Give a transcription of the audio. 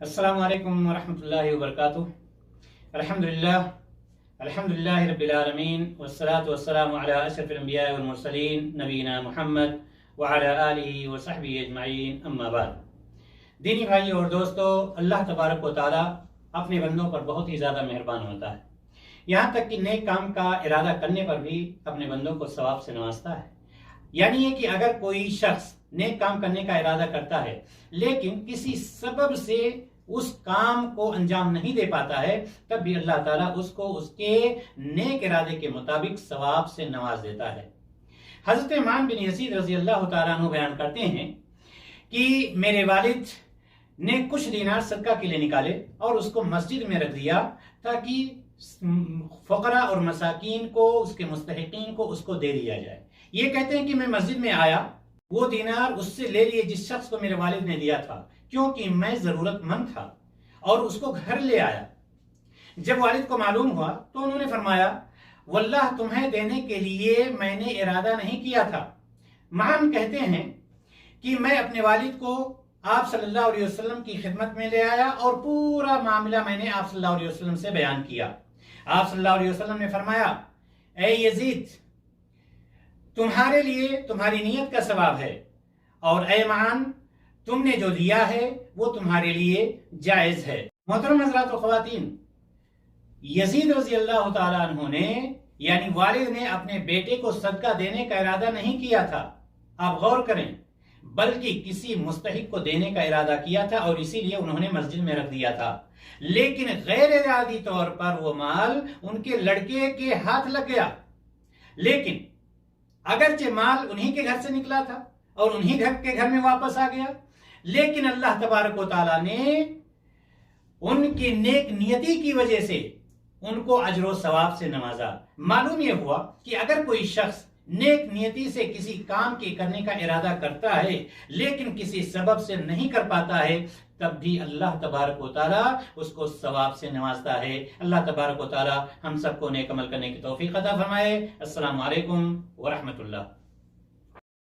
अस्सलामु अलैकुम वरहमतुल्लाहि वबरकातुह। अल्हम्दुलिल्लाह रब्बिल आलमीन वस्सलातु वस्सलामु अला अशरफिल अंबिया वल मुरसलीन नबीना मुहम्मद व अला आलिहि व सहबिहि अजमईन, अम्मा बाद। दीनी भाइयों और दोस्तों, अल्लाह तबारक व तआला अपने बंदों पर बहुत ही ज़्यादा मेहरबान होता है। यहाँ तक कि नेक काम का इरादा करने पर भी अपने बंदों को सवाब से नवाजता है। यानी है कि अगर कोई शख्स नेक काम करने का इरादा करता है लेकिन किसी सबब से उस काम को अंजाम नहीं दे पाता है, तब भी अल्लाह ताला उसको उसके नेक इरादे के मुताबिक सवाब से नवाज देता है। हजरत इमाम बिन यजीद रजी अल्लाह ताला अन्हु बयान करते हैं कि मेरे वालिद ने कुछ दीनार सदका के लिए निकाले और उसको मस्जिद में रख दिया ताकि फकरा और मसाकीन को, उसके मुस्तहिकीन को उसको दे दिया जाए। ये कहते हैं कि मैं मस्जिद में आया, वो दीनार उससे ले लिए जिस शख्स को मेरे वालिद ने दिया था, क्योंकि मैं जरूरतमंद था, और उसको घर ले आया। जब वालिद को मालूम हुआ तो उन्होंने फरमाया, वल्लाह तुम्हें देने के लिए मैंने इरादा नहीं किया था। महान कहते हैं कि मैं अपने वालिद को आप सल्लल्लाहु अलैहि वसल्लम की खिदमत में ले आया और पूरा मामला मैंने आप सल्लल्लाहु अलैहि वसल्लम से बयान किया। आप सल्लल्लाहु अलैहि वसल्लम ने फरमाया, ए यजीद, तुम्हारे लिए तुम्हारी नीयत का सवाब है, और ए मान, तुमने जो दिया है वो तुम्हारे लिए जायज है। मोहतरम हज़रात व ख़वातीन, यजीद रज़ी अल्लाह ताला अन्हु ने यानी वालिद ने अपने बेटे को सदका देने का इरादा नहीं किया था, आप गौर करें, बल्कि किसी मुस्तहिक को देने का इरादा किया था और इसीलिए उन्होंने मस्जिद में रख दिया था। लेकिन गैर इरादी तौर पर वो माल उनके लड़के के हाथ लग गया। लेकिन अगरचे माल उन्हीं के घर से निकला था और उन्हीं के घर में वापस आ गया, लेकिन अल्लाह तबारक व तआला ने उनकी नेक नियति की वजह से उनको अजर सवाब से नवाजा। मालूम यह हुआ कि अगर कोई शख्स नेक नियति से किसी काम के करने का इरादा करता है लेकिन किसी सबब से नहीं कर पाता है, तब भी अल्लाह तबारक व तआला उसको सवाब से नवाजता है। अल्लाह तबारक व तआला हम सबको नेक अमल करने की तौफीक अता फरमाए। अस्सलामु अलैकुम व रहमतुल्लाह।